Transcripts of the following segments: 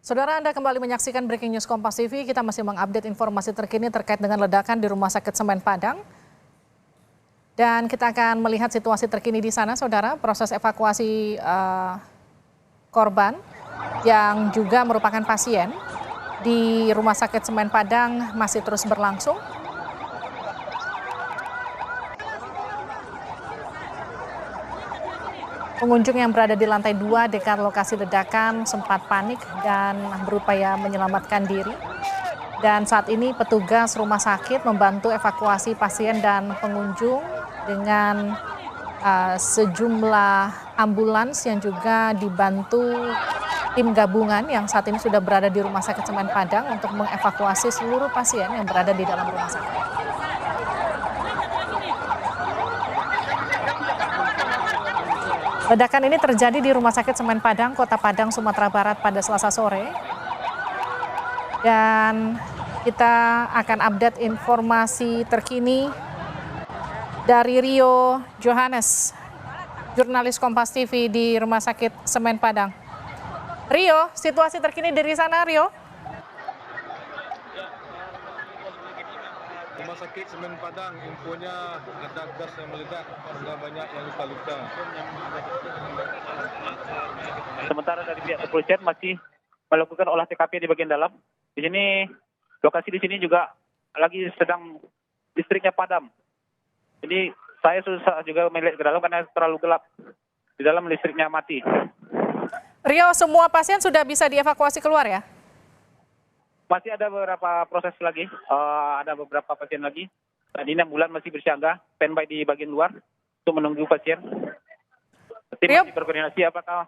Saudara, Anda kembali menyaksikan Breaking News Kompas TV. Kita masih mengupdate informasi terkini terkait dengan ledakan di Rumah Sakit Semen Padang. Dan kita akan melihat situasi terkini di sana, saudara. Proses evakuasi korban yang juga merupakan pasien di Rumah Sakit Semen Padang masih terus berlangsung. Pengunjung yang berada di lantai 2 dekat lokasi ledakan sempat panik dan berupaya menyelamatkan diri. Dan saat ini petugas rumah sakit membantu evakuasi pasien dan pengunjung dengan sejumlah ambulans yang juga dibantu tim gabungan yang saat ini sudah berada di Rumah Sakit Semen Padang untuk mengevakuasi seluruh pasien yang berada di dalam rumah sakit. Ledakan ini terjadi di Rumah Sakit Semen Padang, Kota Padang, Sumatera Barat pada Selasa sore. Dan kita akan update informasi terkini dari Rio Johannes, jurnalis Kompas TV di Rumah Sakit Semen Padang. Rio, situasi terkini dari sana, Rio. Rumah Sakit Semen Padang, infonya ada gas yang meledak sehingga banyak yang luka-luka. Sementara dari pihak kepolisian masih melakukan olah TKP di bagian dalam. Di sini, lokasi di sini juga lagi sedang listriknya padam. Jadi saya susah juga melihat ke dalam karena terlalu gelap. Di dalam listriknya mati. Rio, semua pasien sudah bisa dievakuasi keluar ya? Masih ada beberapa proses lagi, ada beberapa pasien lagi. Tadi ambulan masih bersiaga, standby di bagian luar untuk menunggu pasien. Tim masih berkoordinasi apakah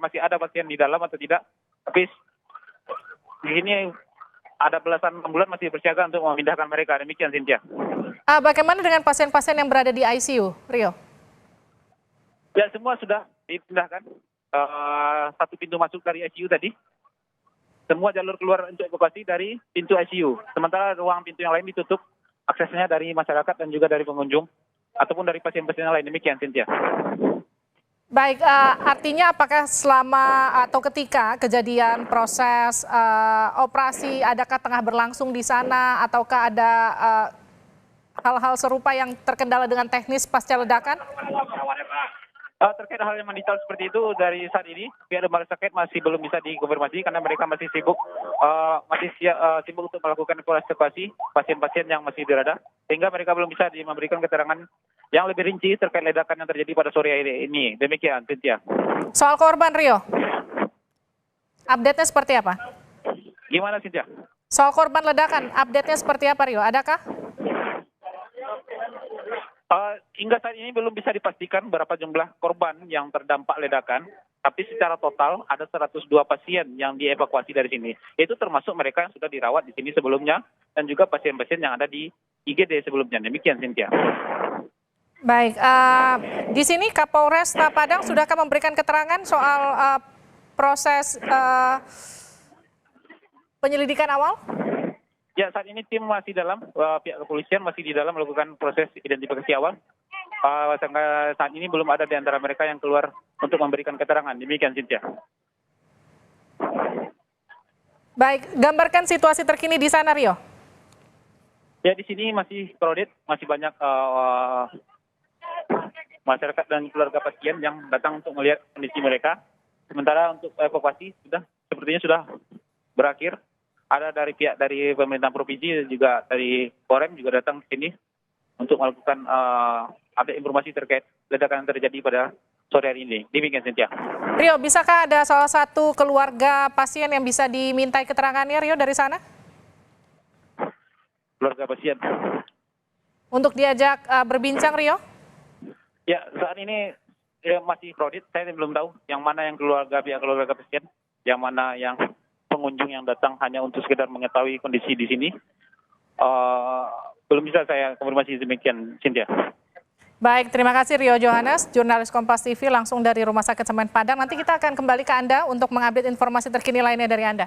masih ada pasien di dalam atau tidak. Tapi di sini ada belasan ambulan masih bersiaga untuk memindahkan mereka. Demikian, Cynthia. Bagaimana dengan pasien-pasien yang berada di ICU, Rio? Ya, semua sudah dipindahkan. Satu pintu masuk dari ICU tadi. Semua jalur keluar untuk evakuasi dari pintu ICU. Sementara ruang pintu yang lain ditutup aksesnya dari masyarakat dan juga dari pengunjung ataupun dari pasien-pasien yang lain. Demikian, Cynthia. Baik, artinya apakah selama atau ketika kejadian proses operasi, adakah tengah berlangsung di sana ataukah ada hal-hal serupa yang terkendala dengan teknis pasca ledakan? Terkait hal yang mendetail seperti itu dari saat ini pihak rumah sakit masih belum bisa dikonfirmasi karena mereka masih sibuk sibuk untuk melakukan evakuasi pasien-pasien yang masih berada sehingga mereka belum bisa memberikan keterangan yang lebih rinci terkait ledakan yang terjadi pada sore hari ini. Demikian, Cynthia. Soal korban, Rio, update-nya seperti apa? Gimana, Cynthia? Soal korban ledakan, update-nya seperti apa, Rio? Adakah? Hingga saat ini belum bisa dipastikan berapa jumlah korban yang terdampak ledakan, tapi secara total ada 102 pasien yang dievakuasi dari sini. Itu termasuk mereka yang sudah dirawat di sini sebelumnya dan juga pasien-pasien yang ada di IGD sebelumnya. Demikian, Cynthia. Baik, di sini Kapolres Padang sudahkah memberikan keterangan soal proses penyelidikan awal? Ya, saat ini tim masih dalam, pihak kepolisian masih di dalam melakukan proses identifikasi awal. Sampai saat ini belum ada di antara mereka yang keluar untuk memberikan keterangan. Demikian, Cynthia. Baik, gambarkan situasi terkini di sana, Rio. Ya, di sini masih crowded, masih banyak masyarakat dan keluarga pasien yang datang untuk melihat kondisi mereka. Sementara untuk evakuasi sepertinya sudah berakhir. Ada dari pihak dari pemerintah provinsi juga dari Korem juga datang ke sini untuk melakukan update informasi terkait ledakan yang terjadi pada sore hari ini. Demikian, Cynthia. Rio, bisakah ada salah satu keluarga pasien yang bisa dimintai keterangannya, Rio, dari sana? Keluarga pasien. Untuk diajak berbincang, Rio? Ya, saat ini masih crowded. Saya belum tahu yang mana yang pihak keluarga pasien, yang mana yang pengunjung yang datang hanya untuk sekedar mengetahui kondisi di sini. Belum bisa saya konfirmasi demikian, Cynthia. Baik, terima kasih Rio Johannes, jurnalis Kompas TV langsung dari Rumah Sakit Semen Padang. Nanti kita akan kembali ke Anda untuk mengupdate informasi terkini lainnya dari Anda.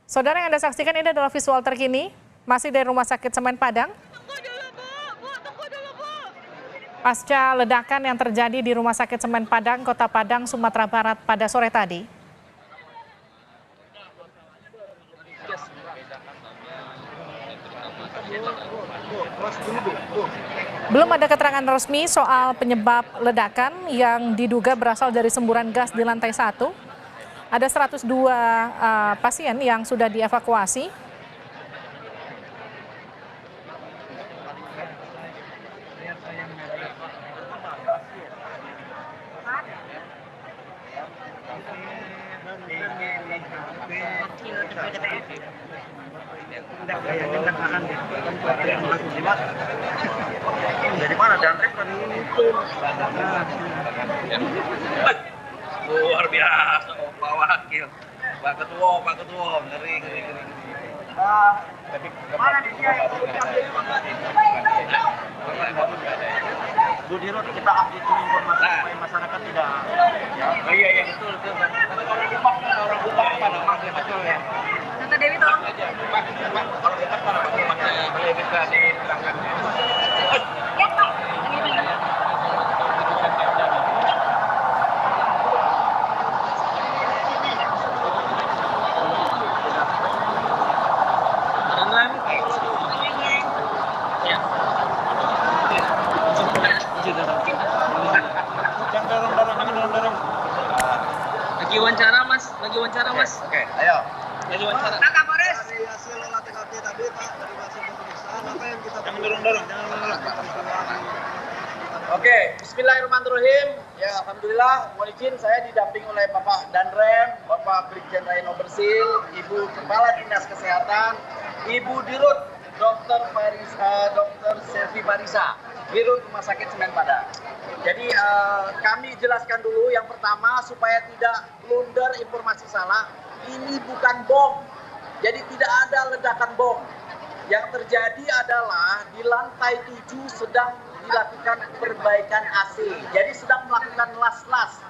Saudara, yang Anda saksikan ini adalah visual terkini, masih dari Rumah Sakit Semen Padang. pasca ledakan yang terjadi di Rumah Sakit Semen Padang, Kota Padang, Sumatera Barat pada sore tadi. Belum ada keterangan resmi soal penyebab ledakan yang diduga berasal dari semburan gas di lantai 1. Ada 102 pasien yang sudah dievakuasi. Dari mana Danrem kan ini? Luar biasa, Pak Wakil, Pak Ketua, ngeri. Mana dia? Dudiro kita update ini informasi supaya masyarakat tidak. Oh iya betul. Karena kalau di Bupati orang Bupati pada masih betul ya. Tante Dewi tolong. Kalau kita pada boleh bisa diterangkan. Ya Pak. Lagi wawancara mas. Oke, ayo. Lagi wawancara. Nah, Kapolres. Dari hasil olah TKP tadi Pak, dari hasil pemeriksaan apa yang kita Jangan dorong. Oke, bismillahirrahmanirrahim. Ya, alhamdulillah, mohon izin saya didampingi oleh Bapak Danrem, Bapak Brigjen Raino Bersil, Ibu Kepala Dinas Kesehatan, Ibu Dirut Dr. Selvi Marisa, Dirut Rumah Sakit Semen Padang. Jadi kami jelaskan dulu yang pertama supaya tidak blunder informasi salah, ini bukan bom. Jadi tidak ada ledakan bom. Yang terjadi adalah di lantai 7 sedang dilakukan perbaikan AC. Jadi sedang melakukan las-las.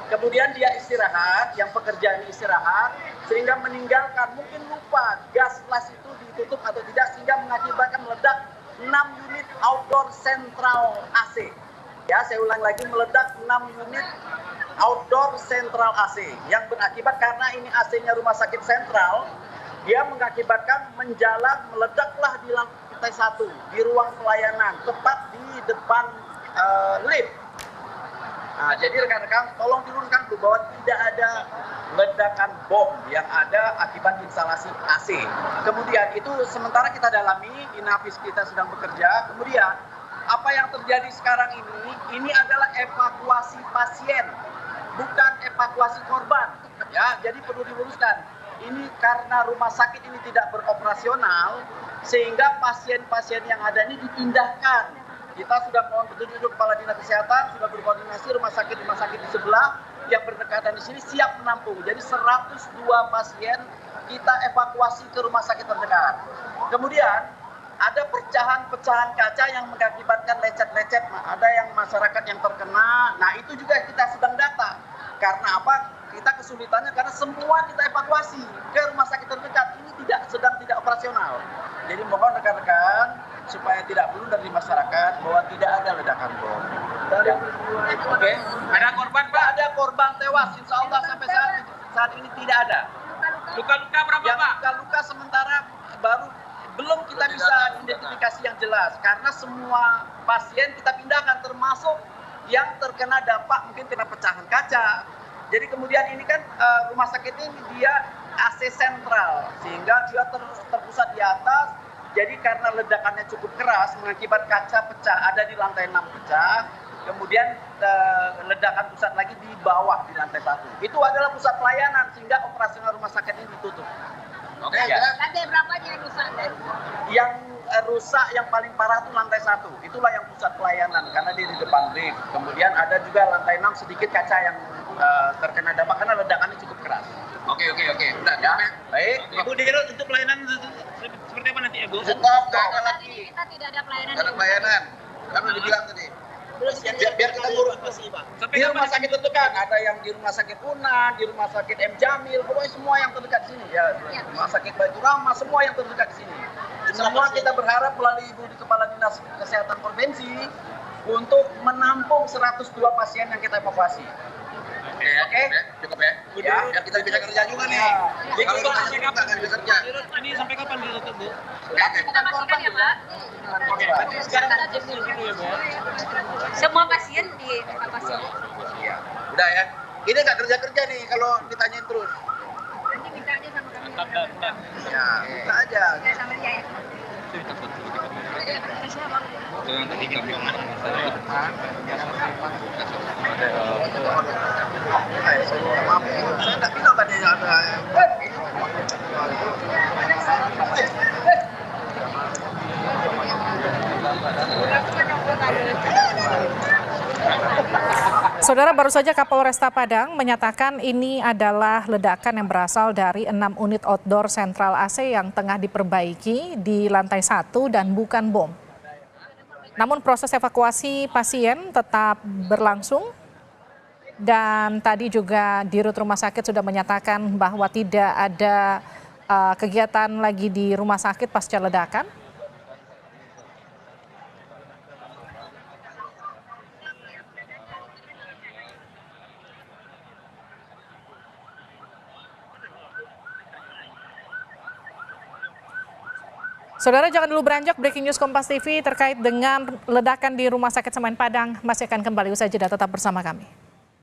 Kemudian dia istirahat, yang pekerjaan istirahat, sehingga meninggalkan, mungkin lupa gas las itu ditutup atau tidak, sehingga mengakibatkan meledak 6 unit outdoor central AC. Ya, saya ulang lagi, meledak 6 unit outdoor central AC yang berakibat karena ini AC-nya rumah sakit sentral, dia mengakibatkan menjalar, meledaklah di lantai 1 di ruang pelayanan, tepat di depan lift. Nah, jadi rekan-rekan tolong dirunkan dulu bahwa tidak ada ledakan bom yang ada akibat instalasi AC. Kemudian itu sementara kita dalami, Inafis kita sedang bekerja. Kemudian apa yang terjadi sekarang ini adalah evakuasi pasien, bukan evakuasi korban. Ya, jadi perlu diluruskan. Ini karena rumah sakit ini tidak beroperasional, sehingga pasien-pasien yang ada ini dipindahkan. Kita sudah mohon petunjuk Kepala Dinas Kesehatan, sudah berkoordinasi rumah sakit di sebelah yang berdekatan di sini siap menampung. Jadi 102 pasien kita evakuasi ke rumah sakit terdekat. Kemudian ada pecahan-pecahan kaca yang mengakibatkan lecet-lecet. Nah, ada yang masyarakat yang terkena. Nah, itu juga kita sedang data. Karena apa? Kita kesulitannya karena semua kita evakuasi ke rumah sakit terdekat. Ini sedang tidak operasional. Jadi mohon rekan-rekan supaya tidak blunder dari masyarakat bahwa tidak ada ledakan bom. Ya. Oke. Ada korban Pak? Ada korban tewas. Insya Allah sampai saat ini tidak ada. Luka-luka berapa Yang Pak? luka-luka sementara belum kita bisa identifikasi yang jelas karena semua pasien kita pindahkan termasuk yang terkena dampak mungkin kena pecahan kaca. Jadi kemudian ini kan rumah sakit ini dia AC sentral sehingga dia terpusat di atas. Jadi karena ledakannya cukup keras mengakibat kaca pecah, ada di lantai 6 pecah. Kemudian ledakan pusat lagi di bawah di lantai 1. Itu adalah pusat pelayanan sehingga operasional rumah sakit ini ditutup. Oke. Ya. Lantai berapa yang rusak? Yang rusak yang paling parah itu lantai 1. Itulah yang pusat pelayanan karena di depan lift. Kemudian ada juga lantai 6 sedikit kaca yang terkena dampak karena ledakannya cukup keras. Oke. Udah ya. Baik. Ibu Dirut untuk pelayanan seperti apa nanti Ibu? Stop, nggak ada lagi. Kita tidak ada pelayanan. Nggak ada pelayanan. Kan udah dibilang tadi. Biar kita ngurus. Di rumah sakit terdekat, ada yang di rumah sakit Unan, di rumah sakit M Jamil, pokoknya semua yang terdekat di sini. Ya, rumah sakit Baitur Rahmah, semua yang terdekat di sini. Semua kita berharap melalui Ibu Kepala Dinas Kesehatan Provinsi untuk menampung 102 pasien yang kita evakuasi. Oke, cukup ya. Ya. Biar kita bisa kerja juga nih. Ya. Kalau kita nggak bisa kerja. Ini sampai kapan ditutup, Bu? Kita masukkan ya, Pak. Oke, berarti sekarang kita cek dulu ya, Bu. Semua pasien dievakuasi. Iya. Udah ya. Ini nggak kerja nih kalau ditanyain terus. Nanti minta aja sama kami. Ya, bisa aja. Sama dia ya. Maaf, saya nggak bilang tadi ada. Saudara, baru saja Kapolresta Padang menyatakan ini adalah ledakan yang berasal dari 6 unit outdoor sentral AC yang tengah diperbaiki di lantai 1 dan bukan bom. Namun proses evakuasi pasien tetap berlangsung dan tadi juga Dirut Rumah Sakit sudah menyatakan bahwa tidak ada kegiatan lagi di rumah sakit pasca ledakan. Saudara, jangan dulu beranjak, breaking news Kompas TV terkait dengan ledakan di Rumah Sakit Semen Padang masih akan kembali usai jeda, tetap bersama kami.